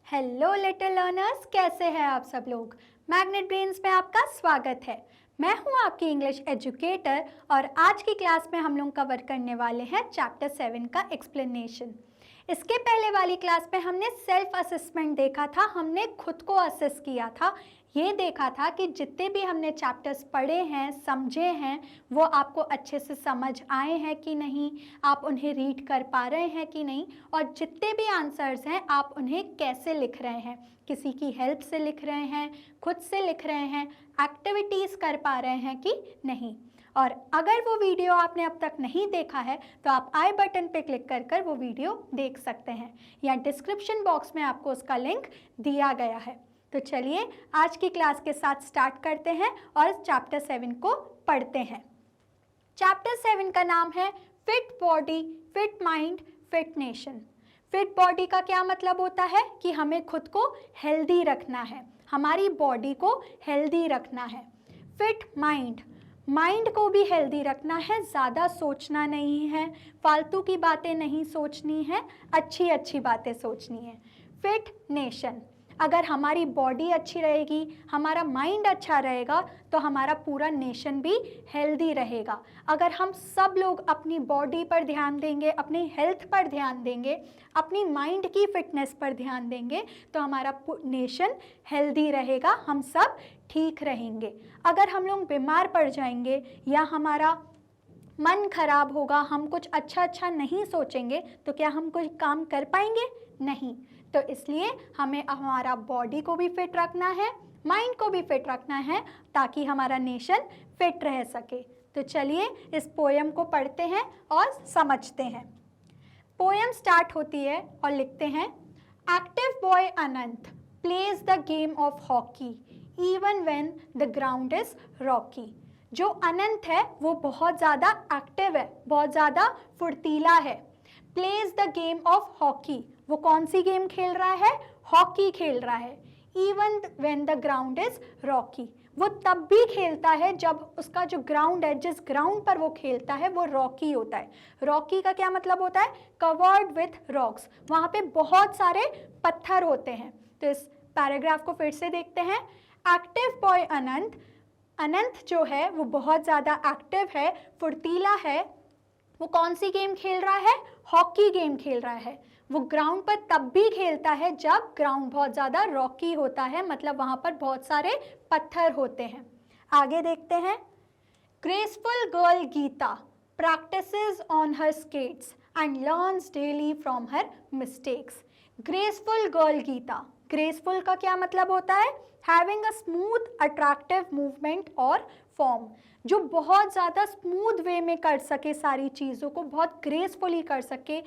Hello little learners, कैसे हैं आप सब लोग। मैग्नेट ब्रेन्स में आपका स्वागत है। मैं हूं आपकी इंग्लिश एजुकेटर और आज की क्लास में हम लोग कवर करने वाले हैं चैप्टर 7 का एक्सप्लेनेशन। इसके पहले वाली क्लास में हमने सेल्फ असेसमेंट देखा था, हमने खुद को असेस किया था। ये देखा था कि जितने भी हमने चैप्टर्स पढ़े हैं, समझे हैं, वो आपको अच्छे से समझ आए हैं कि नहीं, आप उन्हें रीड कर पा रहे हैं कि नहीं, और जितने भी आंसर्स हैं आप उन्हें कैसे लिख रहे हैं, किसी की हेल्प से लिख रहे हैं, खुद से लिख रहे हैं, एक्टिविटीज़ कर पा रहे हैं कि नहीं। और अगर वो वीडियो आपने अब तक नहीं देखा है तो आप आई बटन पे क्लिक कर वो वीडियो देख सकते हैं, या डिस्क्रिप्शन बॉक्स में आपको उसका लिंक दिया गया है। तो चलिए आज की क्लास के साथ स्टार्ट करते हैं और चैप्टर 7 को पढ़ते हैं। चैप्टर 7 का नाम है fit body, fit mind, fit nation. Fit body का क्या मतलब होता है कि हमें खुद को हेल्दी रखना है, हमारी बॉडी को हेल्दी रखना है। फिट माइंड, माइंड को भी हेल्दी रखना है, ज़्यादा सोचना नहीं है, फालतू की बातें नहीं सोचनी है, अच्छी अच्छी बातें सोचनी है। फिट नेशन, अगर हमारी बॉडी अच्छी रहेगी, हमारा माइंड अच्छा रहेगा तो हमारा पूरा नेशन भी हेल्दी रहेगा। अगर हम सब लोग अपनी बॉडी पर ध्यान देंगे, अपनी हेल्थ पर ध्यान देंगे, अपनी माइंड की फिटनेस पर ध्यान देंगे तो हमारा नेशन हेल्दी रहेगा, हम सब ठीक रहेंगे। अगर हम लोग बीमार पड़ जाएंगे या हमारा मन खराब होगा, हम कुछ अच्छा नहीं सोचेंगे तो क्या हम कोई काम कर पाएंगे? नहीं। तो इसलिए हमें हमारा बॉडी को भी फिट रखना है, माइंड को भी फिट रखना है ताकि हमारा नेशन फिट रह सके। तो चलिए इस पोयम को पढ़ते हैं और समझते हैं। पोयम स्टार्ट होती है और लिखते हैं, active boy Anant plays the game of hockey even when the ground is Rocky. जो अनंत है वो बहुत ज़्यादा एक्टिव है, बहुत ज़्यादा फुर्तीला है। Plays the game of hockey, वो कौन सी गेम खेल रहा है? हॉकी खेल रहा है। Even when the ground is Rocky, वो तब भी खेलता है जब उसका जो ग्राउंड है, जिस ग्राउंड पर वो खेलता है वो रॉकी होता है। रॉकी का क्या मतलब होता है? कवर्ड विथ रॉक्स, वहाँ पे बहुत सारे पत्थर होते हैं। तो इस पैराग्राफ को फिर से देखते हैं। एक्टिव बॉय अनंत, अनंत जो है वो बहुत ज़्यादा एक्टिव है, फुर्तीला है। वो कौन सी गेम खेल रहा है? हॉकी गेम खेल रहा है। वो ग्राउंड पर तब भी खेलता है जब ग्राउंड बहुत ज़्यादा रॉकी होता है, मतलब वहाँ पर बहुत सारे पत्थर होते हैं। आगे देखते हैं। Graceful girl Geeta practises on her skates and learns daily from her mistakes. Graceful girl Geeta, graceful का क्या मतलब होता है? Having a smooth attractive movement और फॉर्म, जो बहुत ज़्यादा स्मूथ वे में कर सके, सारी चीज़ों को बहुत ग्रेसफुली कर सके,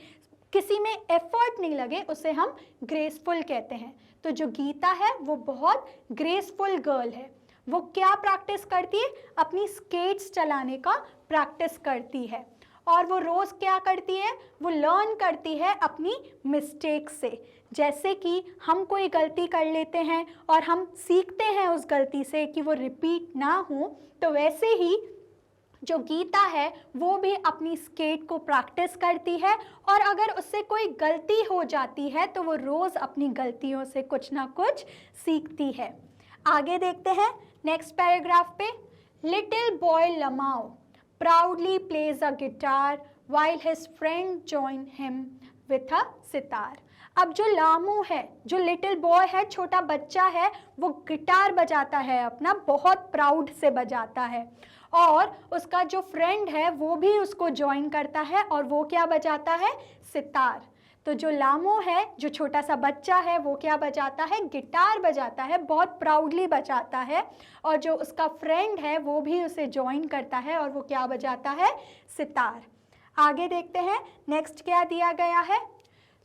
किसी में एफर्ट नहीं लगे, उसे हम ग्रेसफुल कहते हैं। तो जो गीता है वो बहुत ग्रेसफुल गर्ल है। वो क्या प्रैक्टिस करती है? अपनी स्केट्स चलाने का प्रैक्टिस करती है। और वो रोज़ क्या करती है? वो लर्न करती है अपनी मिस्टेक से। जैसे कि हम कोई गलती कर लेते हैं और हम सीखते हैं उस गलती से कि वो रिपीट ना हो, तो वैसे ही जो गीता है वो भी अपनी स्केट को प्रैक्टिस करती है, और अगर उससे कोई गलती हो जाती है तो वो रोज़ अपनी गलतियों से कुछ ना कुछ सीखती है। आगे देखते हैं नेक्स्ट पैराग्राफ पे। Little boy लमाओ proudly plays a guitar while his friend join him with a sitar. अब जो लामू है, जो लिटिल बॉय है, छोटा बच्चा है, वो गिटार बजाता है अपना, बहुत प्राउड से बजाता है, और उसका जो फ्रेंड है वो भी उसको ज्वाइन करता है और वो क्या बजाता है? सितार। तो जो लामू है, जो छोटा सा बच्चा है, वो क्या बजाता है? गिटार बजाता है, बहुत प्राउडली बजाता है, और जो उसका फ्रेंड है वो भी उसे ज्वाइन करता है और वो क्या बजाता है? सितार। आगे देखते हैं नेक्स्ट क्या दिया गया है।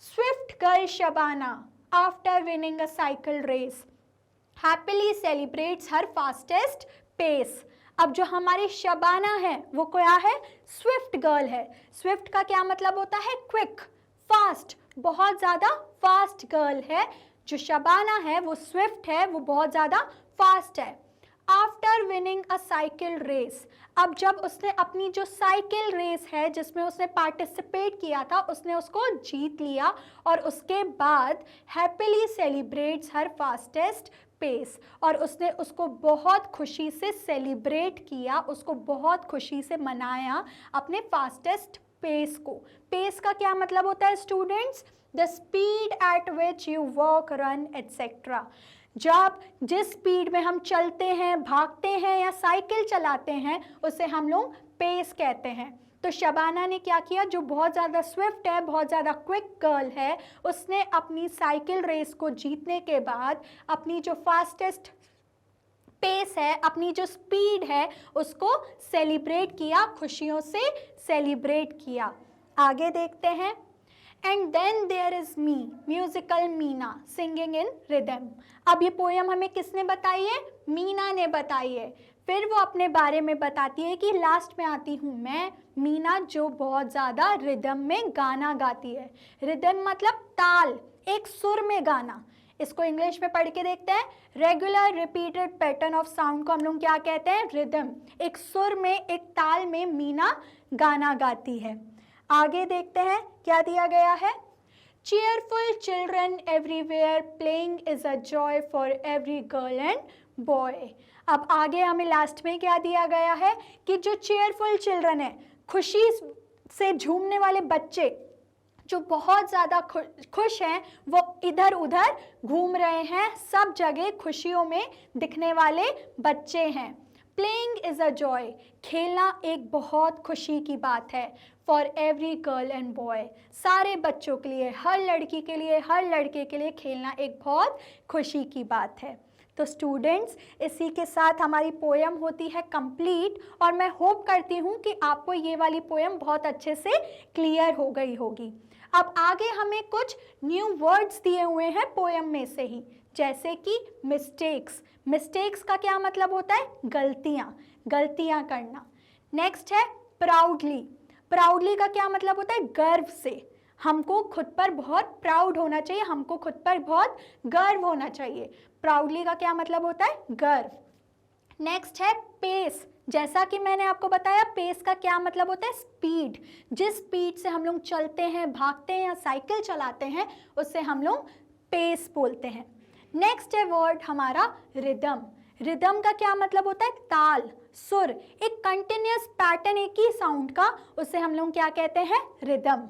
Swift girl Shabana after winning a cycle race happily celebrates her fastest pace. अब जो हमारी शबाना है वो क्या है? स्विफ्ट गर्ल है। स्विफ्ट का क्या मतलब होता है? क्विक, फास्ट, बहुत ज़्यादा फास्ट गर्ल है। जो शबाना है वो स्विफ्ट है, वो बहुत ज़्यादा फास्ट है। After winning a cycle race, अब जब उसने अपनी जो साइकिल रेस है जिसमें उसने पार्टिसिपेट किया था उसने उसको जीत लिया और उसके बाद happily celebrates her fastest pace, और उसने उसको बहुत खुशी से सेलिब्रेट किया, उसको बहुत खुशी से मनाया अपने फास्टेस्ट पेस को। पेस का क्या मतलब होता है students? The speed at which you walk, run etcetera. जब जिस स्पीड में हम चलते हैं, भागते हैं या साइकिल चलाते हैं उसे हम लोग पेस कहते हैं। तो शबाना ने क्या किया, जो बहुत ज़्यादा स्विफ्ट है, बहुत ज़्यादा क्विक गर्ल है, उसने अपनी साइकिल रेस को जीतने के बाद अपनी जो फास्टेस्ट पेस है, अपनी जो स्पीड है, उसको सेलिब्रेट किया, खुशियों से सेलिब्रेट किया। आगे देखते हैं। And then there is me, musical Meena singing in rhythm. अब ये पोयम हमें किसने बताई है? मीना ने बताई है। फिर वो अपने बारे में बताती है कि लास्ट में आती हूँ मैं, मीना, जो बहुत ज़्यादा रिदम में गाना गाती है। रिदम मतलब ताल, एक सुर में गाना। इसको इंग्लिश में पढ़ के देखते हैं। Regular repeated pattern of sound को हम लोग क्या कहते हैं? रिदम। एक सुर में, एक ताल में मीना गाना गाती है। आगे देखते हैं क्या दिया गया है। Cheerful children everywhere, playing is a joy for every girl and boy. अब आगे हमें लास्ट में क्या दिया गया है कि जो चीयरफुल चिल्ड्रन है, खुशी से झूमने वाले बच्चे जो बहुत ज़्यादा खुश हैं, वो इधर उधर घूम रहे हैं, सब जगह खुशियों में दिखने वाले बच्चे हैं। प्लेइंग इज़ अ जॉय, खेलना एक बहुत खुशी की बात है। For every girl and boy, सारे बच्चों के लिए, हर लड़की के लिए, हर लड़के के लिए खेलना एक बहुत खुशी की बात है। तो स्टूडेंट्स, इसी के साथ हमारी पोयम होती है कंप्लीट, और मैं होप करती हूँ कि आपको ये वाली पोयम बहुत अच्छे से क्लियर हो गई होगी। अब आगे हमें कुछ न्यू वर्ड्स दिए हुए हैं पोयम में से ही, जैसे कि मिस्टेक्स। मिस्टेक्स का क्या मतलब होता है? गलतियाँ, गलतियाँ करना। नेक्स्ट है प्राउडली। प्राउडली का क्या मतलब होता है? गर्व से। हमको खुद पर बहुत प्राउड होना चाहिए, हमको खुद पर बहुत गर्व होना चाहिए। प्राउडली का क्या मतलब होता है? गर्व। नेक्स्ट है पेस। जैसा कि मैंने आपको बताया, पेस का क्या मतलब होता है? स्पीड। जिस स्पीड से हम लोग चलते हैं, भागते हैं या साइकिल चलाते हैं, उससे हम लोग पेस बोलते हैं। नेक्स्ट है वर्ड हमारा रिदम। रिदम का क्या मतलब होता है? ताल, सुर, एक कंटिन्यूअस पैटर्न एक ही साउंड का, उसे हम लोग क्या कहते हैं? रिदम।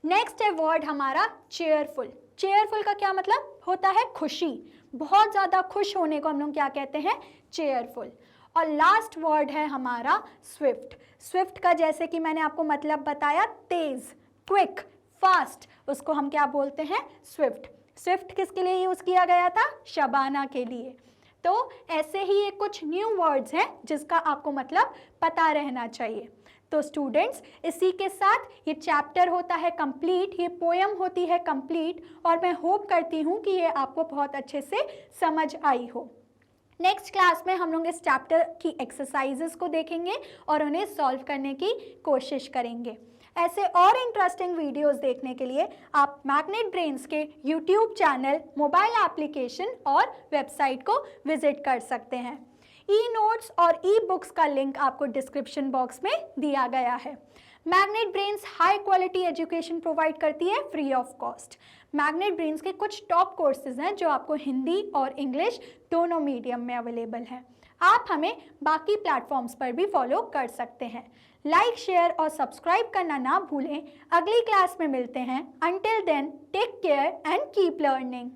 नेक्स्ट है वर्ड हमारा चेयरफुल। चेयरफुल का क्या मतलब होता है? खुशी। बहुत ज़्यादा खुश होने को हम लोग क्या कहते हैं? चेयरफुल। और लास्ट वर्ड है हमारा स्विफ्ट। स्विफ्ट का जैसे कि मैंने आपको मतलब बताया, तेज, क्विक, फास्ट, उसको हम क्या बोलते हैं? स्विफ्ट। स्विफ्ट किसके लिए यूज़ किया गया था? शबाना के लिए। तो ऐसे ही ये कुछ न्यू वर्ड्स हैं जिसका आपको मतलब पता रहना चाहिए। तो स्टूडेंट्स, इसी के साथ ये चैप्टर होता है कंप्लीट, ये पोयम होती है कंप्लीट, और मैं होप करती हूँ कि ये आपको बहुत अच्छे से समझ आई हो। नेक्स्ट क्लास में हम लोग इस चैप्टर की एक्सरसाइजेस को देखेंगे और उन्हें सॉल्व करने की कोशिश करेंगे। ऐसे और इंटरेस्टिंग वीडियोस देखने के लिए आप मैग्नेट ब्रेन्स के यूट्यूब चैनल, मोबाइल एप्लीकेशन और वेबसाइट को विजिट कर सकते हैं। ई नोट्स और ई बुक्स का लिंक आपको डिस्क्रिप्शन बॉक्स में दिया गया है। Magnet brains high quality education provide करती है free of cost. Magnet brains के कुछ टॉप कोर्सेज हैं जो आपको हिंदी और इंग्लिश दोनों मीडियम में अवेलेबल हैं। आप हमें बाकी प्लेटफॉर्म्स पर भी फॉलो कर सकते हैं। लाइक, शेयर और सब्सक्राइब करना ना भूलें। अगली क्लास में मिलते हैं। Until then, take care and keep learning.